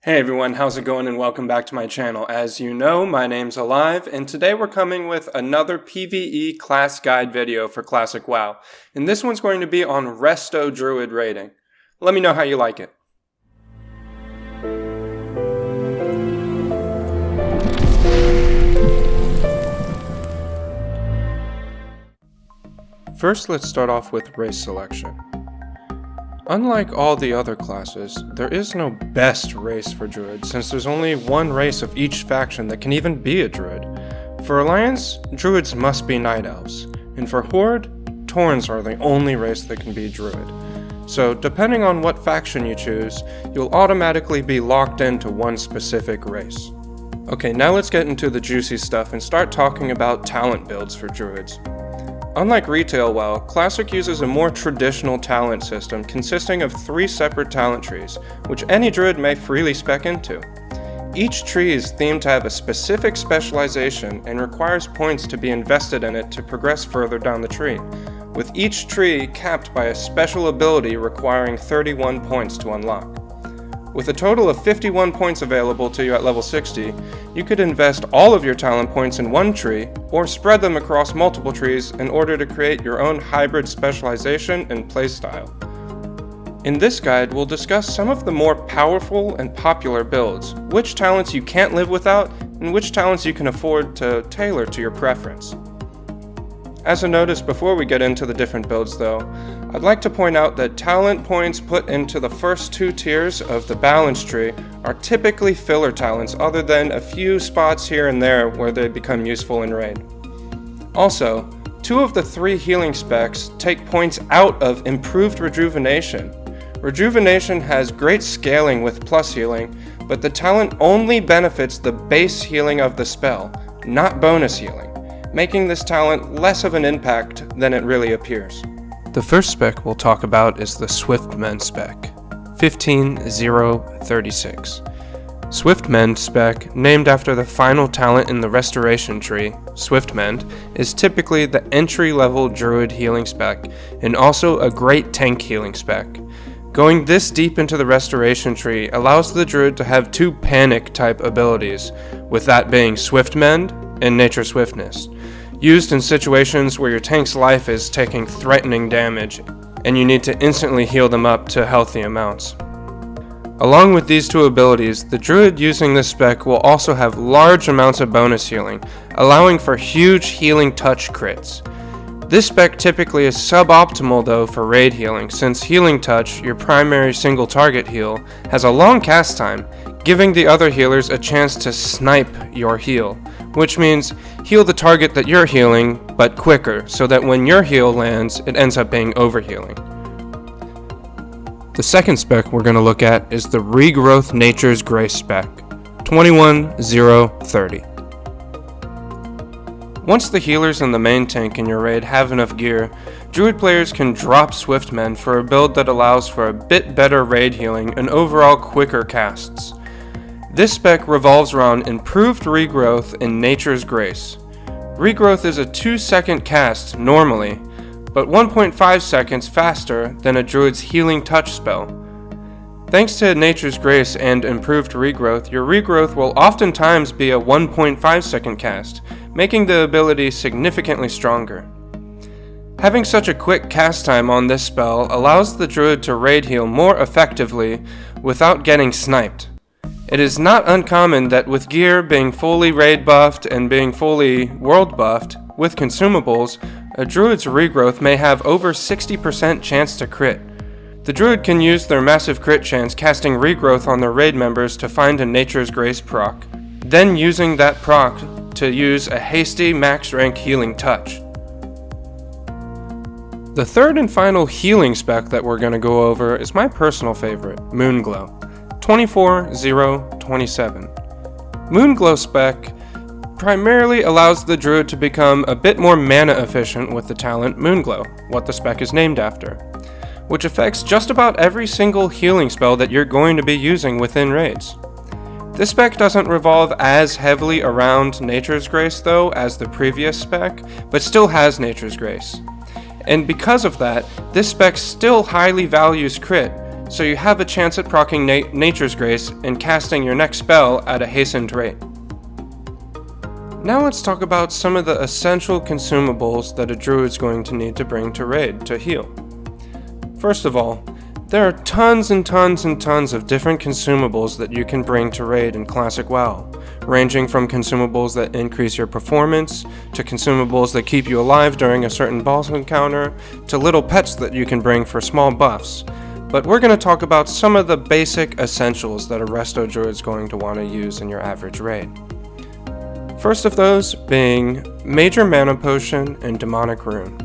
Hey everyone, how's it going and welcome back to my channel. As you know, my name's Alive and today we're coming with another PvE class guide video for Classic WoW. And this one's going to be on Resto Druid raiding. Let me know how you like it. First, let's start off with race selection. Unlike all the other classes, there is no best race for Druids, since there's only one race of each faction that can even be a Druid. For Alliance, Druids must be Night Elves, and for Horde, Taurens are the only race that can be Druid. So, depending on what faction you choose, you'll automatically be locked into one specific race. Okay, now let's get into the juicy stuff and start talking about talent builds for Druids. Unlike retail WoW, Classic uses a more traditional talent system consisting of 3 separate talent trees, which any Druid may freely spec into. Each tree is themed to have a specific specialization and requires points to be invested in it to progress further down the tree, with each tree capped by a special ability requiring 31 points to unlock. With a total of 51 points available to you at level 60, you could invest all of your talent points in one tree, or spread them across multiple trees in order to create your own hybrid specialization and playstyle. In this guide, we'll discuss some of the more powerful and popular builds, which talents you can't live without, and which talents you can afford to tailor to your preference. As a notice before we get into the different builds though, I'd like to point out that talent points put into the first 2 tiers of the balance tree are typically filler talents other than a few spots here and there where they become useful in raid. Also, 2 of the 3 healing specs take points out of improved rejuvenation. Rejuvenation has great scaling with plus healing, but the talent only benefits the base healing of the spell, not bonus healing, making this talent less of an impact than it really appears. The first spec we'll talk about is the Swiftmend spec, 15-0-36. Swiftmend spec, named after the final talent in the restoration tree, Swiftmend, is typically the entry-level Druid healing spec, and also a great tank healing spec. Going this deep into the restoration tree allows the Druid to have 2 panic type abilities, with that being Swiftmend and Nature Swiftness, used in situations where your tank's life is taking threatening damage and you need to instantly heal them up to healthy amounts. Along with these 2 abilities, the Druid using this spec will also have large amounts of bonus healing, allowing for huge healing touch crits. This spec typically is suboptimal though for raid healing, since healing touch, your primary single target heal, has a long cast time, giving the other healers a chance to snipe your heal, which means heal the target that you're healing, but quicker, so that when your heal lands, it ends up being overhealing. The second spec we're going to look at is the Regrowth Nature's Grace spec, 21-0-30. Once the healers and the main tank in your raid have enough gear, Druid players can drop Swiftmend for a build that allows for a bit better raid healing and overall quicker casts. This spec revolves around improved regrowth and Nature's Grace. Regrowth is a 2-second cast normally, but 1.5 seconds faster than a Druid's healing touch spell. Thanks to Nature's Grace and improved regrowth, your regrowth will oftentimes be a 1.5 second cast, making the ability significantly stronger. Having such a quick cast time on this spell allows the Druid to raid heal more effectively without getting sniped. It is not uncommon that with gear being fully raid buffed and being fully world buffed, with consumables, a Druid's regrowth may have over 60% chance to crit. The Druid can use their massive crit chance casting regrowth on their raid members to find a Nature's Grace proc, then using that proc to use a hasty max rank healing touch. The third and final healing spec that we're going to go over is my personal favorite, Moonglow, 24-0-27. Moonglow spec primarily allows the Druid to become a bit more mana efficient with the talent Moonglow, what the spec is named after, which affects just about every single healing spell that you're going to be using within raids. This spec doesn't revolve as heavily around Nature's Grace though as the previous spec, but still has Nature's Grace. And because of that, this spec still highly values crit, so you have a chance at proccing Nature's Grace and casting your next spell at a hastened rate. Now let's talk about some of the essential consumables that a druid's going to need to bring to raid to heal. First of all, there are tons and tons and tons of different consumables that you can bring to raid in Classic WoW, ranging from consumables that increase your performance, to consumables that keep you alive during a certain boss encounter, to little pets that you can bring for small buffs. But we're going to talk about some of the basic essentials that a Resto Druid is going to want to use in your average raid. First of those being Major Mana Potion and Demonic Rune.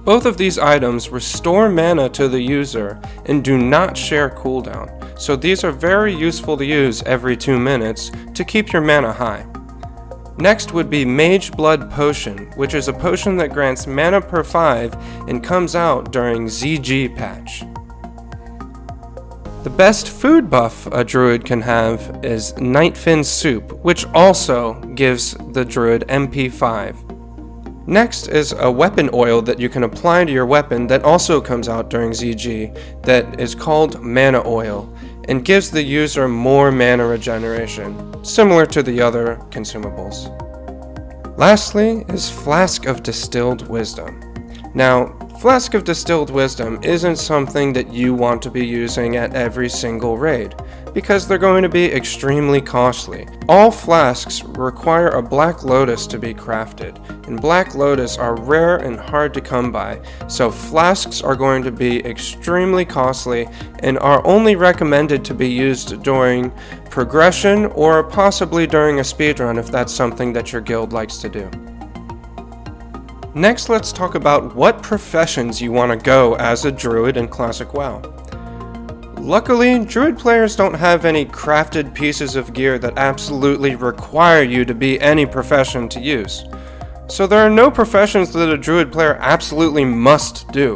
Both of these items restore mana to the user and do not share cooldown, so these are very useful to use every 2 minutes to keep your mana high. Next would be Mage Blood Potion, which is a potion that grants mana per 5 and comes out during ZG patch. The best food buff a druid can have is Nightfin Soup, which also gives the druid MP5. Next is a weapon oil that you can apply to your weapon that also comes out during ZG that is called Mana Oil and gives the user more mana regeneration, similar to the other consumables. Lastly is Flask of Distilled Wisdom. Now, Flask of Distilled Wisdom isn't something that you want to be using at every single raid, because they're going to be extremely costly. All flasks require a Black Lotus to be crafted, and Black Lotus are rare and hard to come by, so flasks are going to be extremely costly and are only recommended to be used during progression or possibly during a speedrun if that's something that your guild likes to do. Next, let's talk about what professions you want to go as a druid in Classic WoW. Luckily, druid players don't have any crafted pieces of gear that absolutely require you to be any profession to use. So there are no professions that a druid player absolutely must do.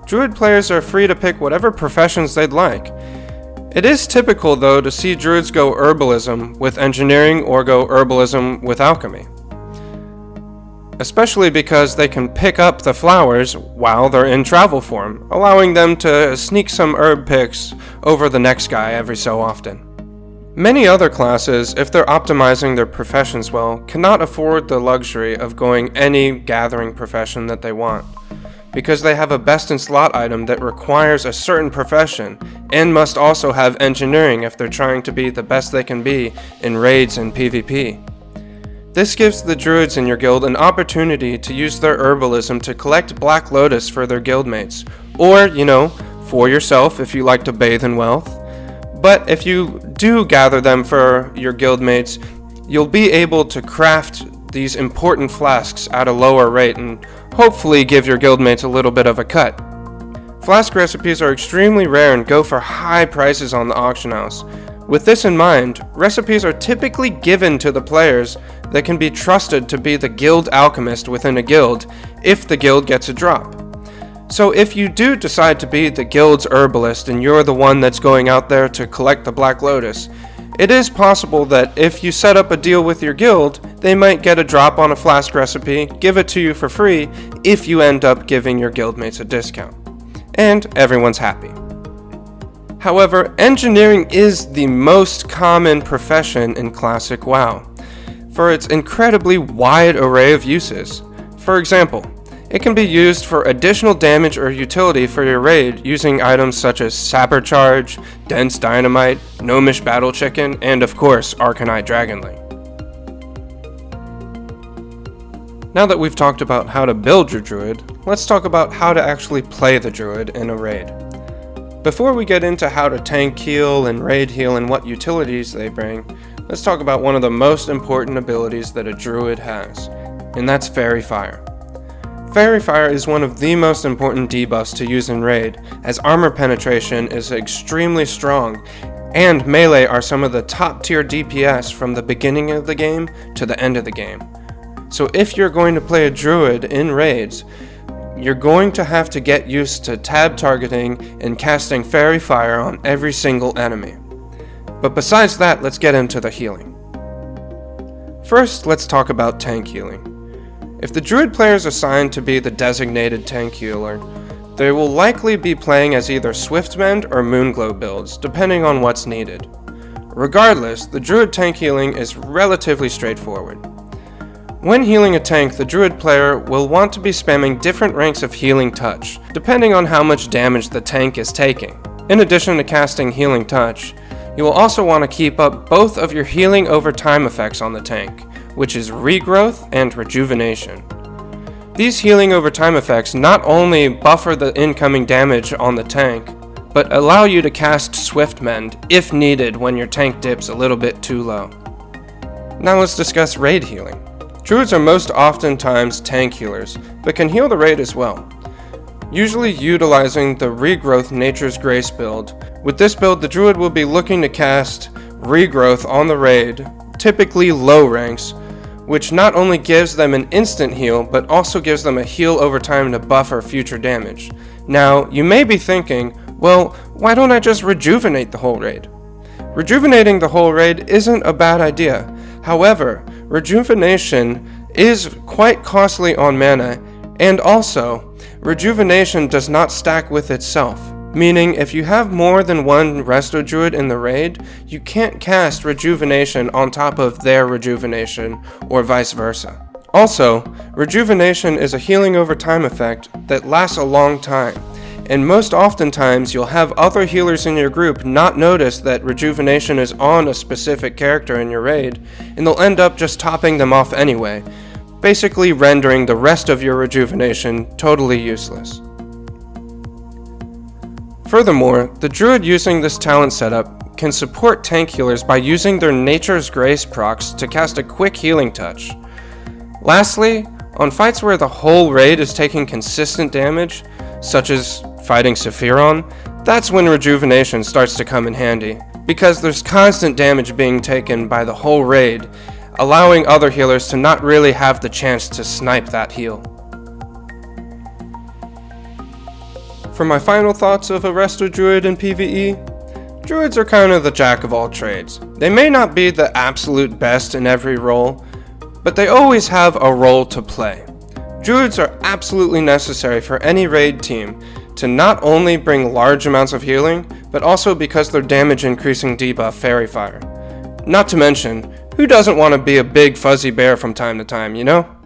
Druid players are free to pick whatever professions they'd like. It is typical though to see druids go herbalism with engineering or go herbalism with alchemy, especially because they can pick up the flowers while they're in travel form, allowing them to sneak some herb picks over the next guy every so often. Many other classes, if they're optimizing their professions well, cannot afford the luxury of going any gathering profession that they want, because they have a best in slot item that requires a certain profession and must also have engineering if they're trying to be the best they can be in raids and PvP. This gives the druids in your guild an opportunity to use their herbalism to collect Black Lotus for their guildmates, or, for yourself if you like to bathe in wealth. But if you do gather them for your guildmates, you'll be able to craft these important flasks at a lower rate and hopefully give your guildmates a little bit of a cut. Flask recipes are extremely rare and go for high prices on the auction house. With this in mind, recipes are typically given to the players that can be trusted to be the guild alchemist within a guild if the guild gets a drop. So if you do decide to be the guild's herbalist and you're the one that's going out there to collect the Black Lotus, it is possible that if you set up a deal with your guild, they might get a drop on a flask recipe, give it to you for free if you end up giving your guildmates a discount. And everyone's happy. However, engineering is the most common profession in Classic WoW, for its incredibly wide array of uses. For example, it can be used for additional damage or utility for your raid using items such as Sapper Charge, Dense Dynamite, Gnomish Battle Chicken, and of course, Arcanite Dragonling. Now that we've talked about how to build your druid, let's talk about how to actually play the druid in a raid. Before we get into how to tank heal and raid heal and what utilities they bring, let's talk about one of the most important abilities that a druid has, and that's Fairy Fire. Fairy Fire is one of the most important debuffs to use in raid, as armor penetration is extremely strong, and melee are some of the top tier DPS from the beginning of the game to the end of the game. So if you're going to play a druid in raids, you're going to have to get used to tab targeting and casting Fairy Fire on every single enemy. But besides that, let's get into the healing. First, let's talk about tank healing. If the druid player is assigned to be the designated tank healer, They will likely be playing as either Swiftmend or Moonglow builds, depending on what's needed. Regardless, the Druid tank healing is relatively straightforward. When healing a tank, the Druid player will want to be spamming different ranks of Healing Touch, depending on how much damage the tank is taking. In addition to casting Healing Touch, you will also want to keep up both of your healing over time effects on the tank, which is Regrowth and Rejuvenation. These healing over time effects not only buffer the incoming damage on the tank, but allow you to cast Swiftmend if needed when your tank dips a little bit too low. Now let's discuss raid healing. Druids are most oftentimes tank healers, but can heal the raid as well. Usually utilizing the Regrowth Nature's Grace build. With this build, the Druid will be looking to cast Regrowth on the raid, typically low ranks, which not only gives them an instant heal, but also gives them a heal over time to buffer future damage. Now, you may be thinking, well, why don't I just rejuvenate the whole raid? Rejuvenating the whole raid isn't a bad idea. However, rejuvenation is quite costly on mana, and also, rejuvenation does not stack with itself. Meaning, if you have more than one Resto Druid in the raid, you can't cast Rejuvenation on top of their Rejuvenation, or vice versa. Also, Rejuvenation is a healing over time effect that lasts a long time, and most oftentimes you'll have other healers in your group not notice that Rejuvenation is on a specific character in your raid, and they'll end up just topping them off anyway, basically rendering the rest of your Rejuvenation totally useless. Furthermore, the Druid using this talent setup can support tank healers by using their Nature's Grace procs to cast a quick healing touch. Lastly, on fights where the whole raid is taking consistent damage, such as fighting Sephiron, that's when Rejuvenation starts to come in handy, because there's constant damage being taken by the whole raid, allowing other healers to not really have the chance to snipe that heal. For my final thoughts of a Resto Druid in PvE, Druids are kind of the jack of all trades. They may not be the absolute best in every role, but they always have a role to play. Druids are absolutely necessary for any raid team to not only bring large amounts of healing, but also because their damage increasing debuff Fairy Fire. Not to mention, who doesn't want to be a big fuzzy bear from time to time, you know?